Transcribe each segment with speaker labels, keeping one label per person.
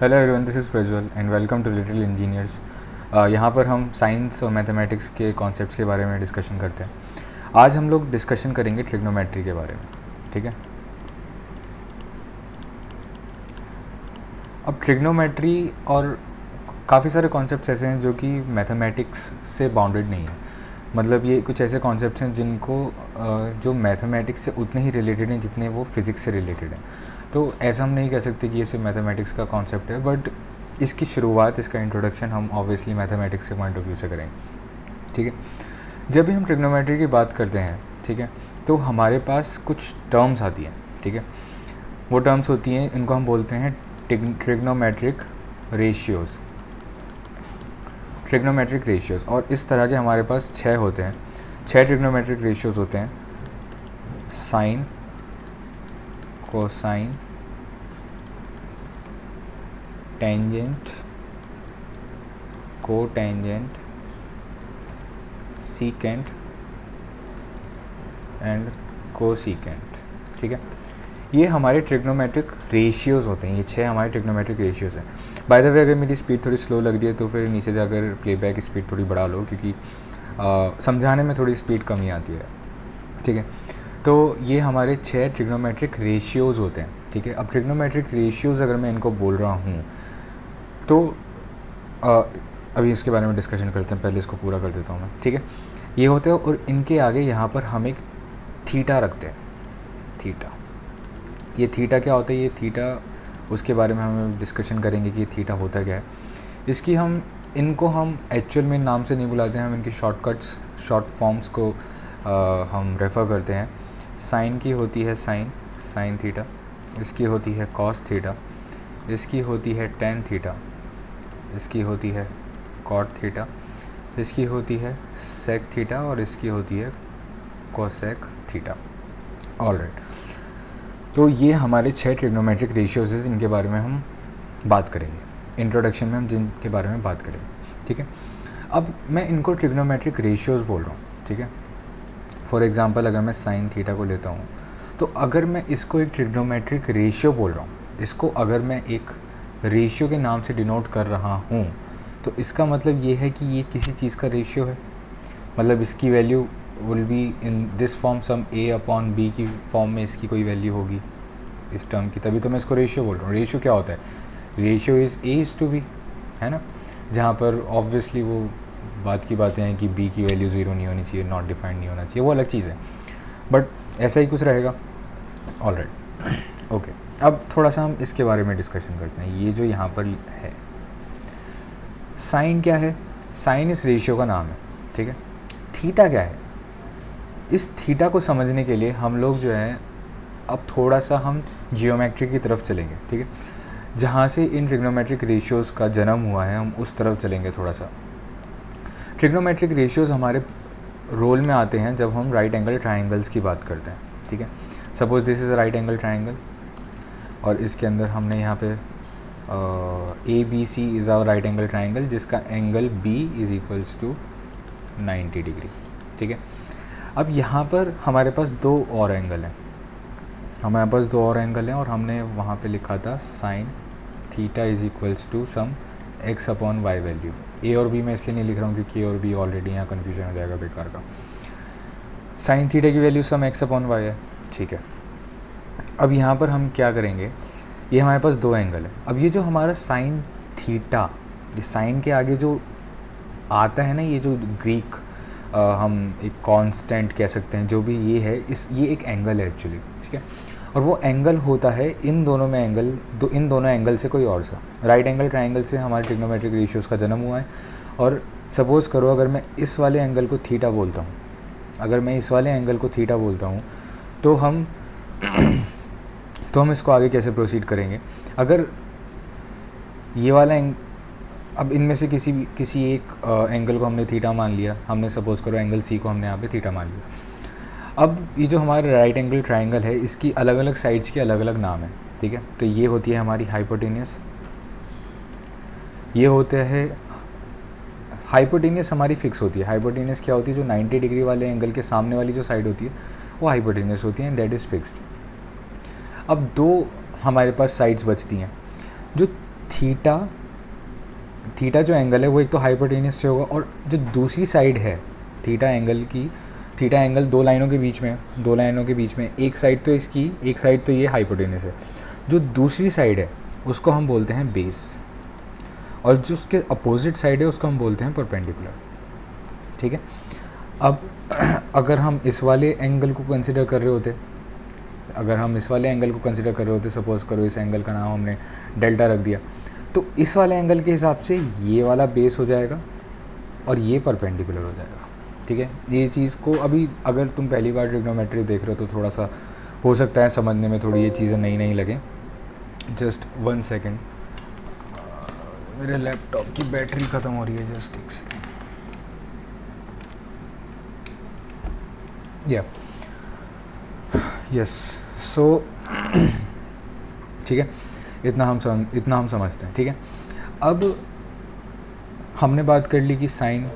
Speaker 1: Hello everyone, this is Prajwal and welcome to little engineers. यहाँ पर हम साइंस और मैथमेटिक्स के कॉन्सेप्ट्स के बारे में डिस्कशन करते हैं। आज हम लोग डिस्कशन करेंगे ट्रिग्नोमेट्री के बारे में। ठीक है, अब ट्रिग्नोमेट्री और काफ़ी सारे कॉन्सेप्ट्स ऐसे हैं जो कि मैथमेटिक्स से बाउंडेड नहीं है। मतलब ये कुछ ऐसे कॉन्सेप्ट्स हैं जिनको जो मैथमेटिक्स से उतने ही रिलेटेड हैं जितने वो फिज़िक्स से रिलेटेड हैं। तो ऐसा हम नहीं कह सकते कि ये सिर्फ मैथमेटिक्स का कॉन्सेप्ट है, बट इसकी शुरुआत, इसका इंट्रोडक्शन हम ऑब्वियसली मैथमेटिक्स से पॉइंट ऑफ व्यू से करेंगे। ठीक है, जब भी हम ट्रिग्नोमेट्री की बात करते हैं, ठीक है, तो हमारे पास कुछ टर्म्स आती हैं। ठीक है, वो टर्म्स होती हैं, इनको हम बोलते हैं ट्रिग्नोमेट्रिक रेशियोज़। ट्रिग्नोमेट्रिक रेशियोज़, और इस तरह के हमारे पास 6 होते हैं। 6 ट्रिग्नोमेट्रिक रेशियोज़ होते हैं: sine, cosine, tangent, cotangent, secant and cosecant. ठीक है, ये हमारे ट्रिग्नोमेट्रिक रेशियोज़ होते हैं। ये 6 हमारे ट्रिग्नोमेट्रिक रेशियोज़ हैं। बाय द वे, अगर मेरी स्पीड थोड़ी स्लो लग रही है तो फिर नीचे जाकर प्लेबैक स्पीड थोड़ी बढ़ा लो, क्योंकि समझाने में थोड़ी स्पीड कमी आती है। ठीक है, तो ये हमारे 6 ट्रिग्नोमेट्रिक रेशियोज़ होते हैं। ठीक है, अब ट्रिग्नोमेट्रिक रेशियोज़ अगर मैं इनको बोल रहा हूँ तो अभी इसके बारे में डिस्कशन करते हैं। पहले इसको पूरा कर देता हूँ मैं। ठीक है, ये होते हैं, और इनके आगे यहाँ पर हम एक थीटा रखते हैं। थीटा, ये थीटा क्या होता है? ये थीटा, उसके बारे में हम डिस्कशन करेंगे कि ये थीटा होता क्या है। इनको हम एक्चुअल में नाम से नहीं बुलाते हैं, हम इनकी शॉर्टकट्स, शॉर्ट फॉर्म्स को हम रेफ़र करते हैं। साइन की होती है साइन थीटा, इसकी होती है कॉस थीटा, इसकी होती है टेन थीटा, इसकी होती है कॉट थीटा, इसकी होती है सेक थीटा, और इसकी होती है कोसेक थीटा। ऑलराइट, तो ये हमारे 6 ट्रिग्नोमेट्रिक रेशियोज़ हैं, इनके बारे में हम बात करेंगे। इंट्रोडक्शन में हम जिनके बारे में बात करेंगे। ठीक है, अब मैं इनको ट्रिग्नोमेट्रिक रेशियोज़ बोल रहा हूँ। ठीक है, फॉर एग्ज़ाम्पल अगर मैं साइन थीटा को लेता हूँ, तो अगर मैं इसको एक ट्रिग्नोमेट्रिक रेशियो बोल रहा हूँ, इसको अगर मैं एक रेशियो के नाम से डिनोट कर रहा हूँ, तो इसका मतलब ये है कि ये किसी चीज़ का रेशियो है। मतलब इसकी value will be in this form, some a upon b की फॉर्म में इसकी कोई वैल्यू होगी इस टर्म की, तभी तो मैं इसको रेशियो बोल रहा हूँ। रेशियो क्या होता है? रेशियो इज़ a:b, है ना, जहाँ पर ऑब्वियसली वो बात की बातें हैं कि b की वैल्यू 0 नहीं होनी चाहिए, नॉट डिफाइंड नहीं होना चाहिए, वो अलग चीज़ है, बट ऐसा ही कुछ रहेगा। ऑलराइट, ओके, अब थोड़ा सा हम इसके बारे में डिस्कशन करते हैं। ये जो यहाँ पर है, साइन क्या है? साइन इस रेशियो का नाम है। ठीक है, थीटा क्या है? इस थीटा को समझने के लिए हम लोग जो है अब थोड़ा सा हम जियोमेट्री की तरफ चलेंगे। ठीक है, जहाँ से इन ट्रिग्नोमेट्रिक रेशियोज़ का जन्म हुआ है, हम उस तरफ चलेंगे थोड़ा सा। ट्रिग्नोमेट्रिक रेशियोज़ हमारे रोल में आते हैं जब हम राइट एंगल ट्राइंगल्स की बात करते हैं। ठीक है, suppose this is a right angle triangle, और इसके अंदर हमने यहाँ पे ABC is our right angle triangle, जिसका angle B is equals to 90 degree. ठीक है, अब यहाँ पर हमारे पास 2 और एंगल हैं, और हमने वहाँ पे लिखा था sine theta is equals to some x upon y value. A और B मैं इसलिए नहीं लिख रहा हूँ क्योंकि A और B ऑलरेडी यहाँ कन्फ्यूजन हो जाएगा बेकार का। साइन थीटा की वैल्यू सम x अपॉन y है। ठीक है, अब यहाँ पर हम क्या करेंगे? ये हमारे पास 2 एंगल है। अब ये जो हमारा साइन थीटा, ये साइन के आगे जो आता है ना, ये जो ग्रीक हम एक कांस्टेंट कह सकते हैं, जो भी ये है, ये एक एंगल है एक्चुअली। ठीक है, और वो एंगल होता है इन दोनों में एंगल, इन दोनों एंगल से कोई और सा। राइट एंगल ट्राइंगल से हमारे ट्रिग्नोमेट्रिक रेशियोज़ का जन्म हुआ है। और सपोज़ करो अगर मैं इस वाले एंगल को थीटा बोलता हूँ, तो हम इसको आगे कैसे प्रोसीड करेंगे? अगर ये वाला अब इनमें से किसी एक एंगल को हमने थीटा मान लिया, हमने सपोज़ करो एंगल सी को हमने यहाँ पे थीटा मान लिया। अब ये जो हमारा राइट एंगल ट्राइंगल है, इसकी अलग अलग साइड्स के अलग अलग नाम है। ठीक है, तो ये होती है हमारी हाइपोटेनियस, ये होते हैं हाइपोटेनियस हमारी फिक्स होती है। हाइपोटेनियस क्या होती है? जो 90 डिग्री वाले एंगल के सामने वाली जो साइड होती है वो हाइपोटेनियस होती है, दैट इज़ फिक्स्ड। अब 2 हमारे पास साइड्स बचती हैं। जो थीटा थीटा जो एंगल है वो एक तो हाइपोटेनियस से होगा, और जो दूसरी साइड है थीटा एंगल दो लाइनों के बीच में है, दो लाइनों के बीच में एक साइड तो इसकी, एक साइड तो ये हाइपोटेनियस है, जो दूसरी साइड है उसको हम बोलते हैं बेस, और जो उसके अपोजिट साइड है उसको हम बोलते हैं परपेंडिकुलर। ठीक है, अब अगर हम इस वाले एंगल को कंसिडर कर रहे होते, सपोज करो इस एंगल का नाम हमने डेल्टा रख दिया, तो इस वाले एंगल के हिसाब से ये वाला बेस हो जाएगा और ये परपेंडिकुलर हो जाएगा। ठीक है, ये चीज़ को अभी अगर तुम पहली बार ट्रिग्नोमेट्री देख रहे हो तो थोड़ा सा हो सकता है समझने में थोड़ी ये चीज़ें नई लगे। जस्ट 1 सेकेंड, मेरे लैपटॉप की बैटरी ख़त्म हो रही है, जस्ट एक सेकेंड। यस, सो ठीक है, इतना हम समझते हैं। ठीक है, अब हमने बात कर ली कि साइन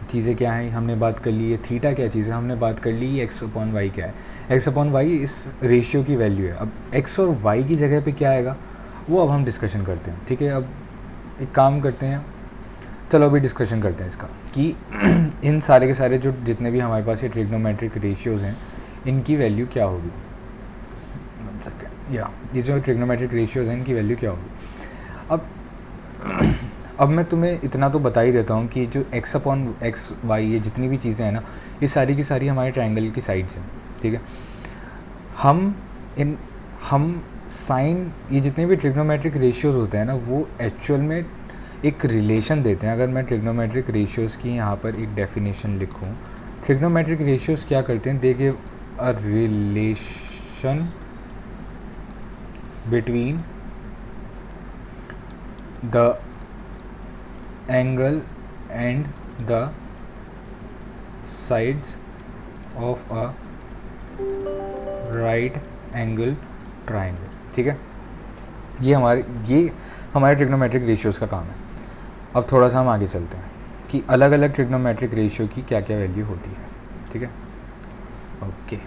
Speaker 1: चीज़ें क्या हैं, हमने बात कर ली ये थीटा क्या चीज़ है, हमने बात कर ली ये एक्स अपॉन वाई क्या है। एक्स अपॉन वाई इस रेशियो की वैल्यू है। अब एक्स और वाई की जगह पे क्या आएगा वो अब हम डिस्कशन करते हैं। ठीक है, अब एक काम करते हैं, चलो अभी डिस्कशन करते हैं इसका कि इन सारे के सारे जो जितने भी हमारे पास ये ट्रिग्नोमेट्रिक रेशियोज़ हैं इनकी वैल्यू क्या होगी। ये जो ट्रिग्नोमेट्रिक रेशियोज़ हैं इनकी वैल्यू क्या होगी। अब मैं तुम्हें इतना तो बता ही देता हूँ कि जो एक्स अपॉन एक्स वाई ये जितनी भी चीज़ें हैं ना, ये सारी की सारी हमारे ट्रायंगल की साइड्स हैं। ठीक है, हम साइन ये जितने भी ट्रिग्नोमेट्रिक रेशियोज़ होते हैं ना वो एक्चुअल में एक रिलेशन देते हैं। अगर मैं ट्रिग्नोमेट्रिक रेशियोज़ की यहाँ पर एक डेफिनेशन लिखूँ, ट्रिग्नोमेट्रिक रेशियोज़ क्या करते हैं, they give a relation between the angle and the sides of a right angle triangle। ठीक है, ये हमारे ट्रिग्नोमेट्रिक रेशियोज़ का काम है। अब थोड़ा सा हम आगे चलते हैं कि अलग अलग ट्रिग्नोमेट्रिक रेशियो की क्या क्या वैल्यू होती है। ठीक है, ओके,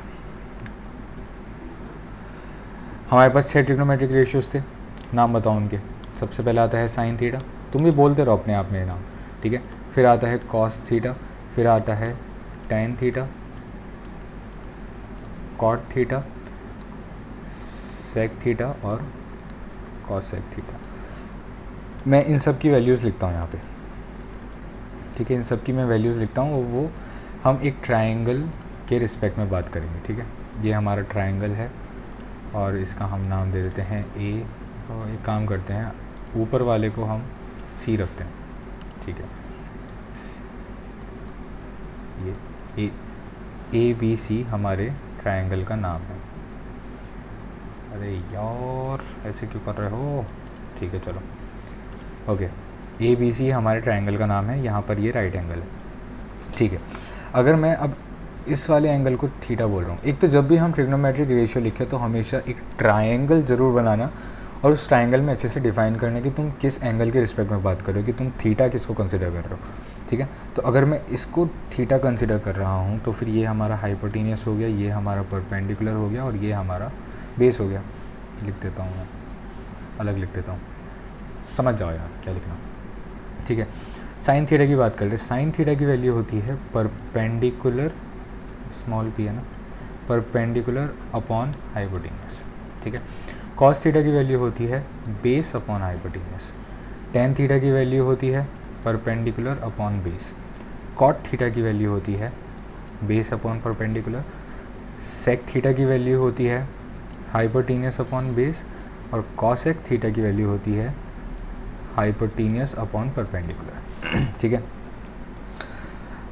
Speaker 1: हमारे पास 6 ट्रिग्नोमेट्रिक रेशियोज़ थे, नाम बताओ उनके। सबसे पहले आता है साइन थीटा, तुम भी बोलते रहो अपने आप में नाम। ठीक है, फिर आता है कॉस थीटा, फिर आता है tan theta, cot theta, sec theta और कॉसेक थीटा। मैं इन सब की वैल्यूज़ लिखता हूँ यहाँ पे। ठीक है, इन सब की मैं वैल्यूज़ लिखता हूँ, वो हम एक ट्रायंगल के रिस्पेक्ट में बात करेंगे। ठीक है, ये हमारा ट्रायंगल है और इसका हम नाम दे देते हैं ए, और एक काम करते हैं ऊपर वाले को हम सी रखते हैं। ठीक है, ये ए बी सी हमारे ट्रायंगल का नाम है। अरे यार ऐसे क्यों कर रहे हो। ठीक है, चलो ओके, ए बी सी हमारे ट्रायंगल का नाम है, यहाँ पर ये राइट एंगल है। ठीक है, अगर मैं अब इस वाले एंगल को थीटा बोल रहा हूँ, एक तो जब भी हम ट्रिग्नोमेट्रिक रेशियो लिखे तो हमेशा एक ट्रायंगल ज़रूर बनाना और उस ट्रायंगल में अच्छे से डिफाइन करना कि तुम किस एंगल के रिस्पेक्ट में बात कर रहे हो, कि तुम थीटा किसको कंसिडर कर रहे हो। ठीक है, तो अगर मैं इसको थीटा कंसिडर कर रहा हूँ तो फिर ये हमारा हाइपोटेनियस हो गया, ये हमारा परपेंडिकुलर हो गया और ये हमारा बेस हो गया। लिख देता हूँ मैं, अलग लिख देता हूँ, समझ जाओ यार क्या लिखना। ठीक है, साइन थीटा की बात करते हैं। साइन थीटा की वैल्यू होती है परपेंडिकुलर, स्मॉल पी है ना, परपेंडिकुलर अपॉन हाइपोटेनियस। ठीक है, कॉस थीटा की वैल्यू होती है base upon hypotenuse. Tan theta की वैल्यू होती है perpendicular upon base. Cot theta की वैल्यू होती है base upon perpendicular. Sec theta की वैल्यू होती है हाइपोटेनियस अपॉन बेस, और कॉसेक थीटा की वैल्यू होती है हाइपोटेनियस अपॉन परपेंडिकुलर। ठीक है,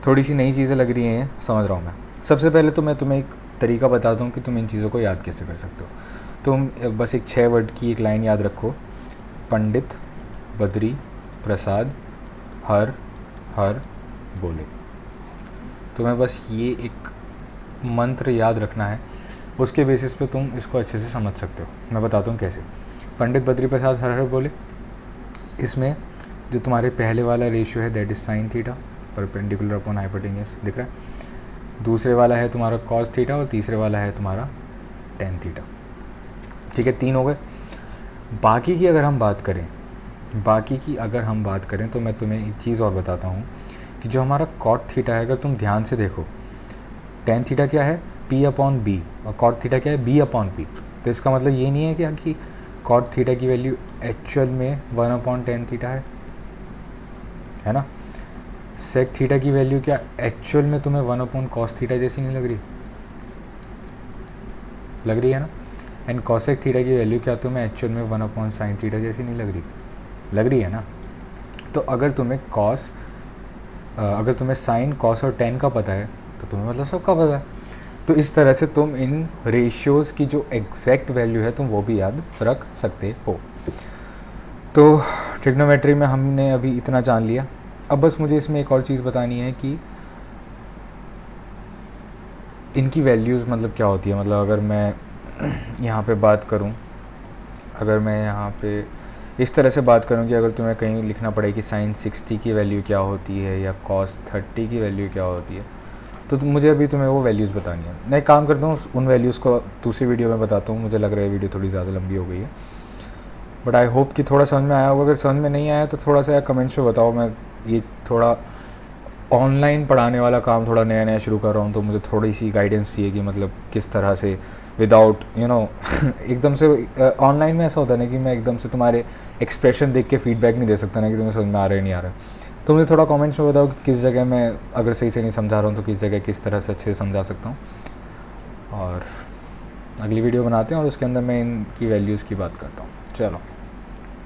Speaker 1: थोड़ी सी नई चीज़ें लग रही हैं, समझ रहा हूँ मैं। सबसे पहले तो मैं तुम्हें एक तरीका बताता हूँ कि तुम इन चीज़ों को याद कैसे कर सकते हो। तुम बस एक 6 वर्ड की एक लाइन याद रखो, पंडित बद्री प्रसाद हर हर बोले। तुम्हें बस ये एक मंत्र याद रखना है, उसके बेसिस पे तुम इसको अच्छे से समझ सकते हो। मैं बताता हूँ कैसे। पंडित बद्री प्रसाद हर हर बोले, इसमें जो तुम्हारे पहले वाला रेशियो है that is sine theta perpendicular upon hypotenuse, दिख रहा है। दूसरे वाला है तुम्हारा कॉस थीटा और तीसरे वाला है तुम्हारा टेन थीटा। ठीक है, 3 हो गए। बाकी की अगर हम बात करें बाकी की अगर हम बात करें तो मैं तुम्हें एक चीज़ और बताता हूँ कि जो हमारा कॉट थीटा है, अगर तुम ध्यान से देखो, टेन थीटा क्या है, पी अपॉन बी, और कॉट थीटा क्या है, बी अपॉन पी। तो इसका मतलब ये नहीं है क्या कि कॉट थीटा की वैल्यू एक्चुअल में 1/10 थीटा है ना। सेक थीटा की वैल्यू क्या एक्चुअल में तुम्हें 1/cos थीटा जैसी नहीं लग रही, लग रही है ना। एंड कॉसेक थीटा की वैल्यू क्या तुम्हें एक्चुअल में 1/sin थीटा जैसी नहीं लग रही, लग रही है ना। तो अगर तुम्हें साइन, कॉस और टेन का पता है तो तुम्हें मतलब सबका पता है। तो इस तरह से तुम इन रेशियोज़ की जो एग्जैक्ट वैल्यू है तुम वो भी याद रख सकते हो। तो ट्रिग्नोमेट्री में हमने अभी इतना जान लिया। अब बस मुझे इसमें एक और चीज़ बतानी है कि इनकी वैल्यूज़ मतलब क्या होती है। मतलब अगर मैं यहाँ पे बात करूँ, अगर मैं यहाँ पे इस तरह से बात करूँ कि अगर तुम्हें कहीं लिखना पड़े कि साइन 60 की वैल्यू क्या होती है या कॉस 30 की वैल्यू क्या होती है, तो मुझे अभी तुम्हें वो वैल्यूज़ बतानी है। मैं एक काम करता हूँ, उन वैल्यूज़ को दूसरी वीडियो में बताता हूँ। मुझे लग रहा है वीडियो थोड़ी ज़्यादा लंबी हो गई है, बट आई होप कि थोड़ा समझ में आया होगा। अगर समझ में नहीं आया तो थोड़ा सा कमेंट्स में बताओ। मैं ये थोड़ा ऑनलाइन पढ़ाने वाला काम थोड़ा नया नया शुरू कर रहा हूँ, तो मुझे थोड़ी सी गाइडेंस चाहिए कि मतलब किस तरह से विदाउट एकदम से ऑनलाइन में ऐसा होता है ना कि मैं एकदम से तुम्हारे एक्सप्रेशन देख के फीडबैक नहीं दे सकता ना कि तुम्हें समझ में आ रहा है नहीं आ रहा है। तो मुझे थोड़ा कमेंट्स में बताओ कि किस जगह मैं अगर सही से नहीं समझा रहा हूँ तो किस जगह किस तरह से अच्छे से समझा सकता हूँ। और अगली वीडियो बनाते हैं और उसके अंदर मैं इनकी वैल्यूज़ की बात करता हूँ। चलो।